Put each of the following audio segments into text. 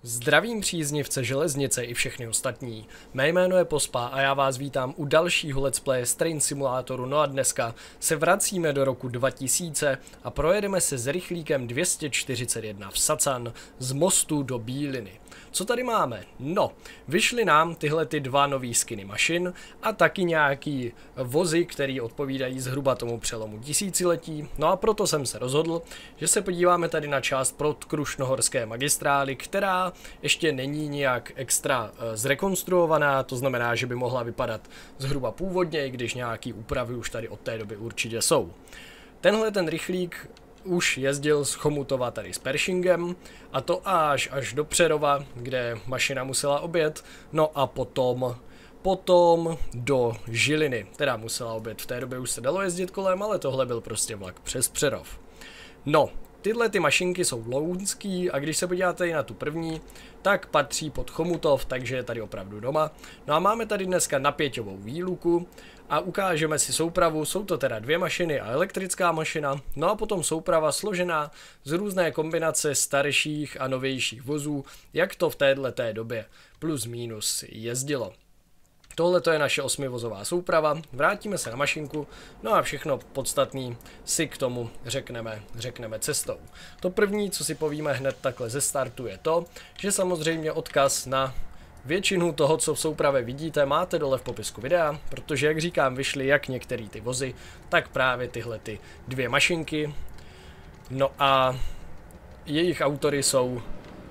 Zdravím příznivce železnice i všechny ostatní. Mé jméno je Pospa a já vás vítám u dalšího Let's Play Train Simulátoru. No a dneska se vracíme do roku 2000 a projedeme se s rychlíkem 241 v Sacan z mostu do Bíliny. Co tady máme? No, vyšly nám tyhle ty dva nový skiny mašin a taky nějaký vozy, který odpovídají zhruba tomu přelomu tisíciletí. No a proto jsem se rozhodl, že se podíváme tady na část Krušnohorské magistrály, která ještě není nějak extra zrekonstruovaná, to znamená, že by mohla vypadat zhruba původně, i když nějaký úpravy už tady od té doby určitě jsou. Tenhle ten rychlík už jezdil z Chomutova tady s Pershingem, a to až do Přerova, kde mašina musela objet, no a potom do Žiliny, teda musela objet. V té době už se dalo jezdit kolem, ale tohle byl prostě vlak přes Přerov. No, tyhle ty mašinky jsou lounský a když se podíváte i na tu první, tak patří pod Chomutov, takže je tady opravdu doma. No a máme tady dneska napěťovou výluku a ukážeme si soupravu. Jsou to teda dvě mašiny a elektrická mašina, no a potom souprava složená z různé kombinace starších a novějších vozů, jak to v téhleté době plus minus jezdilo. Tohle to je naše 8vozová souprava, vrátíme se na mašinku, no a všechno podstatné si k tomu řekneme cestou. To první, co si povíme hned takhle ze startu, je to, že samozřejmě odkaz na většinu toho, co v soupravě vidíte, máte dole v popisku videa, protože, jak říkám, vyšly jak některé ty vozy, tak právě tyhle ty dvě mašinky. No a jejich autory jsou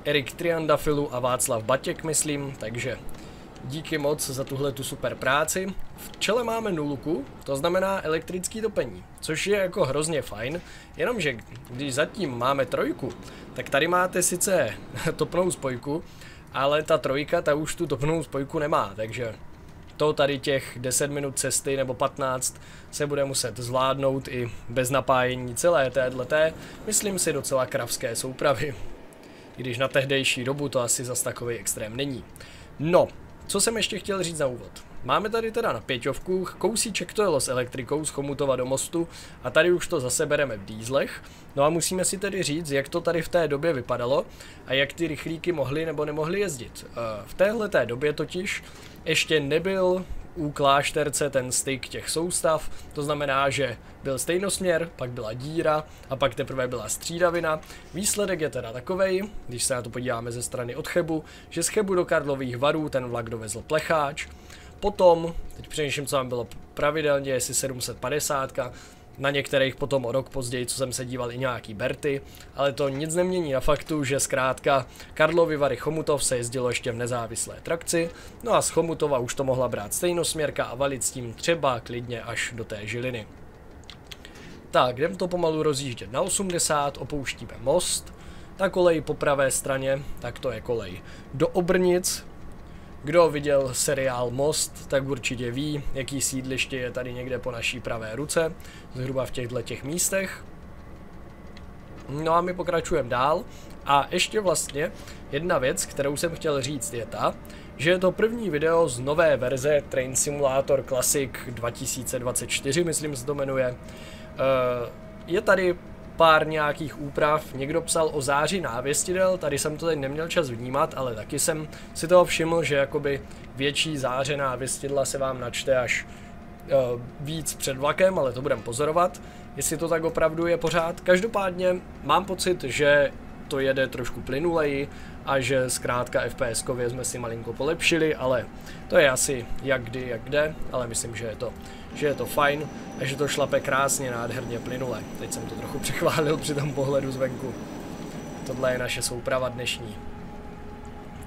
Erik Triandafilu a Václav Batěk, myslím, takže díky moc za tuhletu super práci. V čele máme nulku, to znamená elektrický topení, což je jako hrozně fajn, jenomže když zatím máme trojku, tak tady máte sice topnou spojku, ale ta trojka, ta už tu topnou spojku nemá, takže to tady těch 10 minut cesty nebo 15 se bude muset zvládnout i bez napájení celé téhleté, myslím si docela kravské soupravy, když na tehdejší dobu to asi zas takový extrém není. No, co jsem ještě chtěl říct na úvod. Máme tady teda na pěťovku, kousíček to jelo s elektrikou z Chomutova do mostu a tady už to zase bereme v dýzlech. No a musíme si tedy říct, jak to tady v té době vypadalo a jak ty rychlíky mohly nebo nemohly jezdit. V téhleté době totiž ještě nebyl u klášterce ten styk těch soustav, to znamená, že byl stejnosměr, pak byla díra a pak teprve byla střídavina. Výsledek je teda takovej, když se na to podíváme ze strany od Chebu, že z Chebu do Karlových Varů ten vlak dovezl plecháč, potom, teď přemýšlím, co tam bylo pravidelně, jestli 750, na některých potom o rok později, co jsem se díval, i nějaký Berty, ale to nic nemění na faktu, že zkrátka Karlovy Vary Chomutov se jezdilo ještě v nezávislé trakci, no a z Chomutova už to mohla brát stejnosměrka a valit s tím třeba klidně až do té Žiliny. Tak, jdem to pomalu rozjíždět na 80, opouštíme most, ta kolej po pravé straně, tak to je kolej do Obrnic. Kdo viděl seriál Most, tak určitě ví, jaký sídliště je tady někde po naší pravé ruce, zhruba v těchto místech. No a my pokračujeme dál a ještě vlastně jedna věc, kterou jsem chtěl říct, je ta, že je to první video z nové verze Train Simulator Classic 2024, myslím se to jmenuje. Je tady pár nějakých úprav, někdo psal o záři návěstidel, tady jsem to teď neměl čas vnímat, ale taky jsem si toho všiml, že jakoby větší záře návěstidla se vám načte až víc před vlakem, ale to budeme pozorovat, jestli to tak opravdu je pořád. Každopádně mám pocit, že to jede trošku plynuleji a že zkrátka FPS-kově jsme si malinko polepšili, ale to je asi jak kdy, jak kde, ale myslím, že je to fajn a že to šlape krásně, nádherně plynule. Teď jsem to trochu přechválil při tom pohledu zvenku. Tohle je naše souprava dnešní.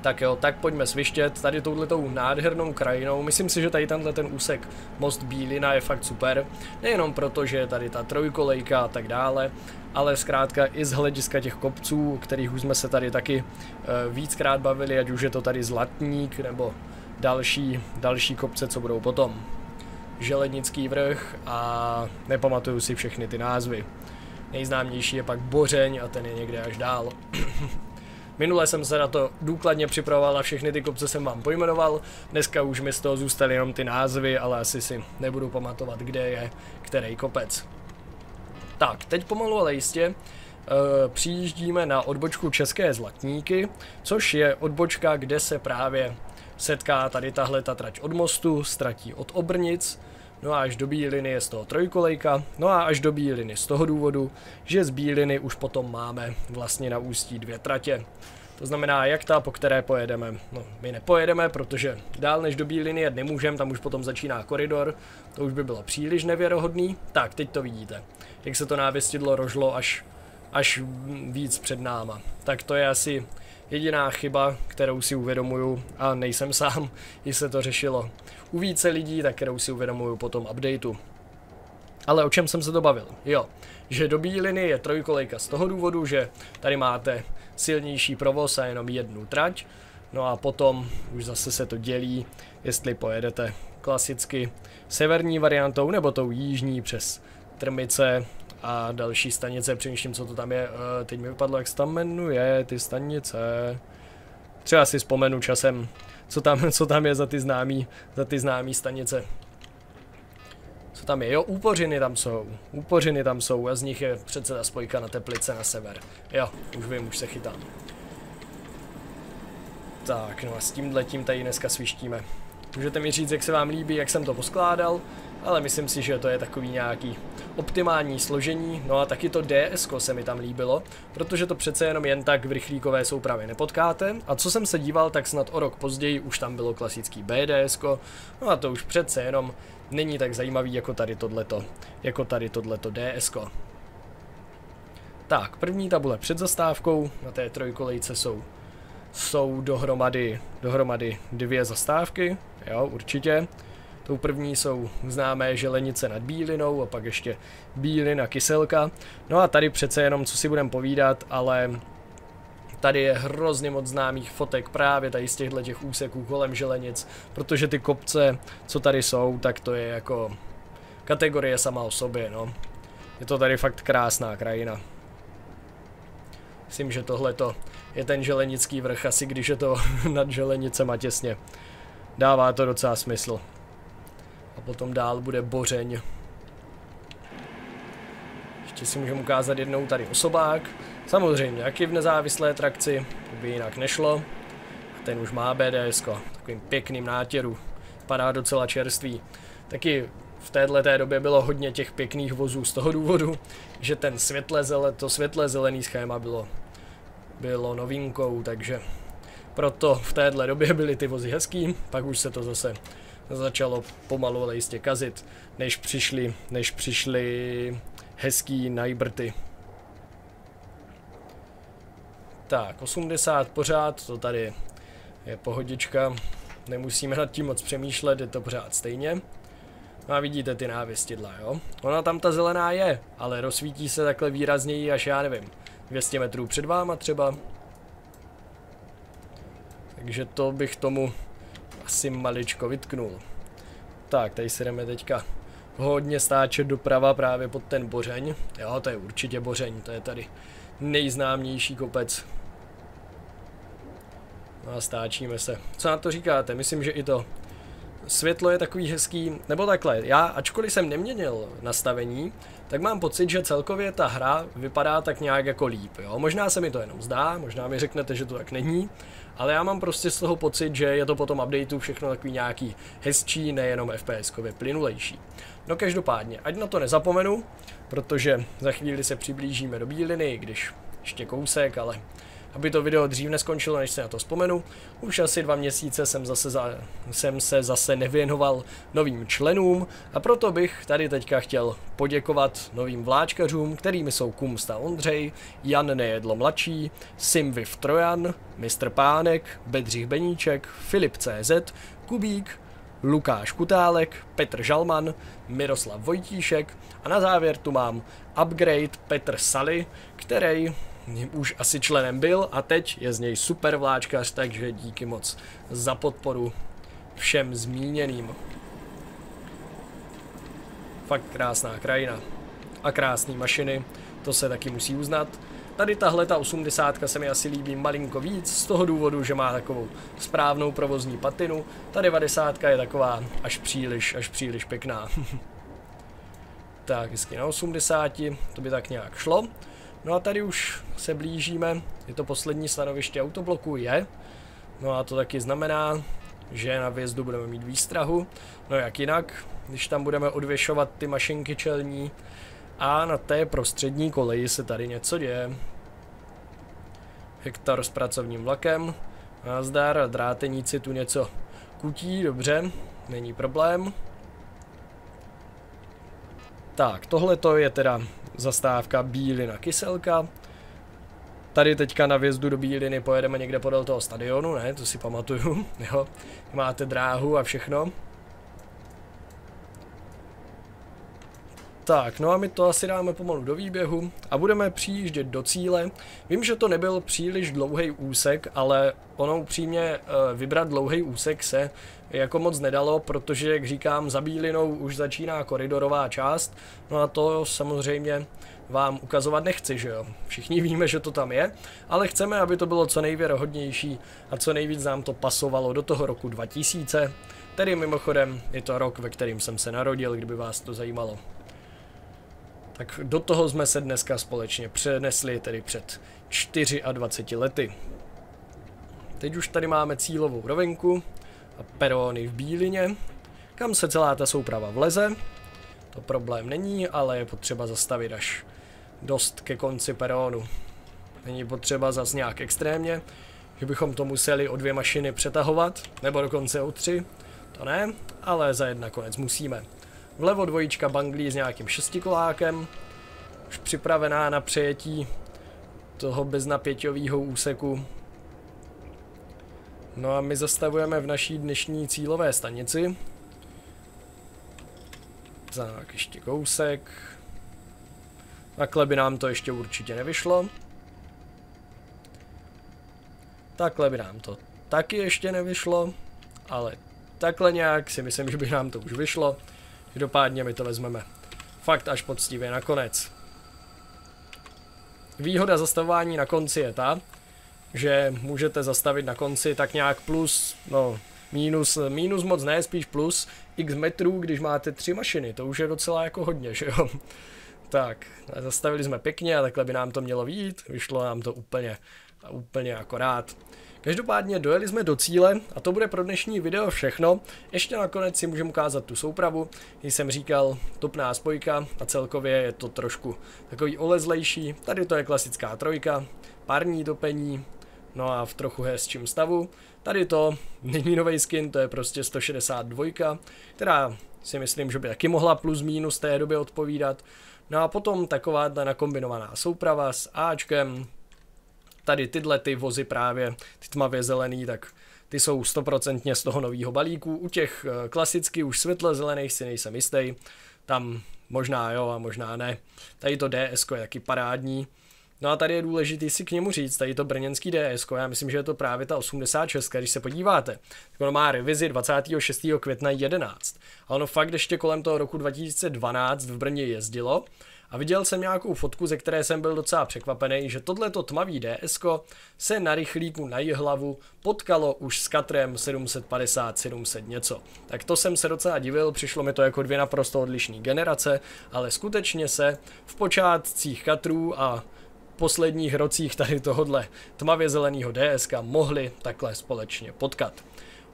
Tak jo, tak pojďme svištět tady touhletou nádhernou krajinou. Myslím si, že tady tenhle ten úsek Most Bílina je fakt super. Nejenom proto, že je tady ta trojkolejka a tak dále, ale zkrátka i z hlediska těch kopců, o kterých už jsme se tady taky víckrát bavili, ať už je to tady Zlatník nebo další kopce, co budou potom. Železnický vrch a nepamatuju si všechny ty názvy. Nejznámější je pak Bořeň a ten je někde až dál. Minule jsem se na to důkladně připravoval a všechny ty kopce jsem vám pojmenoval. Dneska už mi z toho zůstaly jenom ty názvy, ale asi si nebudu pamatovat, kde je který kopec. Tak, teď pomalu ale jistě přijíždíme na odbočku České Zlatníky, což je odbočka, kde se právě setká tady tahle ta trať od mostu, s tratí od Obrnic, no a až do Bíliny je z toho trojkolejka, no a až do Bíliny z toho důvodu, že z Bíliny už potom máme vlastně na ústí 2 tratě. To znamená, jak ta, po které pojedeme. No, my nepojedeme, protože dál než do Bíliny jet nemůžeme, tam už potom začíná koridor, to už by bylo příliš nevěrohodný. Tak, teď to vidíte, jak se to návěstidlo rožlo až víc před náma. Tak to je asi jediná chyba, kterou si uvědomuju, a nejsem sám, i se to řešilo u více lidí, tak kterou si uvědomuju po tom updateu. Ale o čem jsem se to bavil? Jo, že do Bíliny je trojkolejka z toho důvodu, že tady máte silnější provoz a jenom jednu trať, no a potom už zase se to dělí, jestli pojedete klasicky severní variantou nebo tou jižní přes Trmice a další stanice. Přemýšlím, co to tam je, teď mi vypadlo, jak se tam jmenuje ty stanice. Třeba si vzpomenu časem, co tam je za ty známý stanice. Co tam je? Jo, Úpořiny tam jsou a z nich je přece ta spojka na Teplice na sever. Jo, už vím, už se chytám. Tak, no a s tímhletím tady dneska svištíme. Můžete mi říct, jak se vám líbí, jak jsem to poskládal, ale myslím si, že to je takový nějaký optimální složení. No a taky to DSko se mi tam líbilo, protože to přece jenom jen tak v rychlíkové soupravě nepotkáte. A co jsem se díval, tak snad o rok později už tam bylo klasický BDSko. No a to už přece jenom není tak zajímavý jako tady tohleto DSko. Tak, první tabule před zastávkou, na té trojkolejce jsou dohromady 2 zastávky, jo, určitě. Tou první jsou známé Želenice nad Bílinou a pak ještě Bílina, Kyselka. No a tady přece jenom, co si budeme povídat, ale tady je hrozně moc známých fotek právě tady z těch úseků kolem Želenic, protože ty kopce, co tady jsou, tak to je jako kategorie sama o sobě, no. Je to tady fakt krásná krajina. Myslím, že tohleto je ten želenický vrch, asi když je to nad Želenicema těsně. Dává to docela smysl. A potom dál bude Bořeň. Ještě si můžeme ukázat jednou tady osobák. Samozřejmě, jak i v nezávislé trakci, to by jinak nešlo. A ten už má BDSko, takovým pěkným nátěru. Padá docela čerstvý. Taky v téhleté době bylo hodně těch pěkných vozů z toho důvodu, že ten světle zelený schéma bylo novinkou, takže proto v téhle době byly ty vozy hezký, pak už se to zase začalo pomalu ale jistě kazit, než přišly hezký Najbrty. Tak, 80 pořád, to tady je pohodička, nemusíme nad tím moc přemýšlet, je to pořád stejně. No a vidíte ty návěstidla, jo? Ona tam ta zelená je, ale rozsvítí se takhle výrazněji až, já nevím, 200 metrů před váma třeba. Takže to bych tomu asi maličko vytknul. Tak, tady si jdeme teďka hodně stáčet doprava právě pod ten Bořeň. Jo, to je určitě Bořeň, to je tady nejznámější kopec. No a stáčíme se. Co na to říkáte? Myslím, že i to světlo je takový hezký, nebo takhle, já ačkoliv jsem neměnil nastavení, tak mám pocit, že celkově ta hra vypadá tak nějak jako líp, jo. Možná se mi to jenom zdá, možná mi řeknete, že to tak není, ale já mám prostě z toho pocit, že je to po tom updateu všechno takový nějaký hezčí, nejenom FPS-kově plynulejší. No každopádně, ať na to nezapomenu, protože za chvíli se přiblížíme do Bíliny, když ještě kousek, ale aby to video dřív neskončilo, než se na to vzpomenu. Už asi 2 měsíce jsem se zase nevěnoval novým členům a proto bych tady teďka chtěl poděkovat novým vláčkařům, kterými jsou Kumsta Ondřej, Jan Nejedlo mladší, Simviv Trojan, Mr. Pánek, Bedřich Beníček, Filip CZ, Kubík, Lukáš Kutálek, Petr Žalman, Miroslav Vojtíšek a na závěr tu mám upgrade Petr Sally, který už asi členem byl a teď je z něj super vláčkař, takže díky moc za podporu všem zmíněným. Fakt krásná krajina a krásné mašiny, to se taky musí uznat. Tady tahle ta 80 se mi asi líbí malinko víc z toho důvodu, že má takovou správnou provozní patinu. Ta 90 je taková až příliš pěkná. Tak, hezky na 80, to by tak nějak šlo. No a tady už se blížíme, je to poslední stanoviště autobloku, je. No a to taky znamená, že na vjezdu budeme mít výstrahu. No jak jinak, když tam budeme odvěšovat ty mašinky čelní. A na té prostřední koleji se tady něco děje. Hektar s pracovním vlakem. Nazdar, dráteníci tu něco kutí, dobře, není problém. Tak, tohleto je teda zastávka Bílina Kyselka. Tady teďka na vjezdu do Bíliny pojedeme někde podél toho stadionu, ne, to si pamatuju, jo. Máte dráhu a všechno. Tak, no a my to asi dáme pomalu do výběhu a budeme přijíždět do cíle. Vím, že to nebyl příliš dlouhý úsek, ale ono upřímně vybrat dlouhý úsek se jako moc nedalo, protože, jak říkám, za Bílinou už začíná koridorová část. No a to samozřejmě vám ukazovat nechci, že jo. Všichni víme, že to tam je, ale chceme, aby to bylo co nejvěrohodnější a co nejvíc nám to pasovalo do toho roku 2000. Tedy mimochodem je to rok, ve kterým jsem se narodil, kdyby vás to zajímalo. Tak do toho jsme se dneska společně přenesli, tedy před 24 lety. Teď už tady máme cílovou rovinku a perony v Bílině, kam se celá ta souprava vleze. To problém není, ale je potřeba zastavit až dost ke konci peronu. Není potřeba zas nějak extrémně, že bychom to museli o 2 mašiny přetahovat, nebo dokonce o 3. To ne, ale za jedna konec musíme. Vlevo dvojička banglí s nějakým šestikolákem, už připravená na přejetí toho beznapěťového úseku. No a my zastavujeme v naší dnešní cílové stanici. Tak, ještě kousek. Takhle by nám to ještě určitě nevyšlo. Takhle by nám to taky ještě nevyšlo, ale takhle nějak si myslím, že by nám to už vyšlo. Každopádně my to vezmeme fakt až poctivě nakonec. Výhoda zastavování na konci je ta, že můžete zastavit na konci tak nějak plus, no minus moc ne, spíš plus x metrů, když máte 3 mašiny, to už je docela jako hodně, že jo. Tak, zastavili jsme pěkně a takhle by nám to mělo vyjít, vyšlo nám to úplně akorát. Každopádně dojeli jsme do cíle a to bude pro dnešní video všechno. Ještě nakonec si můžeme ukázat tu soupravu, když jsem říkal topná spojka a celkově je to trošku takový olezlejší. Tady to je klasická trojka, parní topení, no a v trochu hezčím stavu. Tady to není nový skin, to je prostě 162, která si myslím, že by taky mohla plus minus té době odpovídat. No a potom taková nakombinovaná souprava s Ačkem. Tady tyhle ty vozy právě, ty tmavě zelený, tak ty jsou 100% z toho nového balíku. U těch klasicky už světle zelených si nejsem jistý, tam možná jo a možná ne. Tady to DSko je taky parádní. No a tady je důležitý si k němu říct, tady to brněnský DSko, já myslím, že je to právě ta 86, když se podíváte. Tak ono má revizi 26. května 11. A ono fakt ještě kolem toho roku 2012 v Brně jezdilo. A viděl jsem nějakou fotku, ze které jsem byl docela překvapený, že tohleto tmavý DSko se na rychlíku na Jihlavu potkalo už s katrem 750-700 něco. Tak to jsem se docela divil, přišlo mi to jako 2 naprosto odlišné generace, ale skutečně se v počátcích katrů a posledních rocích tady tohodle tmavě zeleného DSka mohli takhle společně potkat.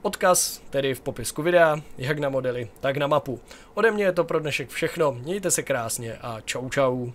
Odkaz tedy v popisku videa, jak na modely, tak na mapu. Ode mě je to pro dnešek všechno, mějte se krásně a čau čau.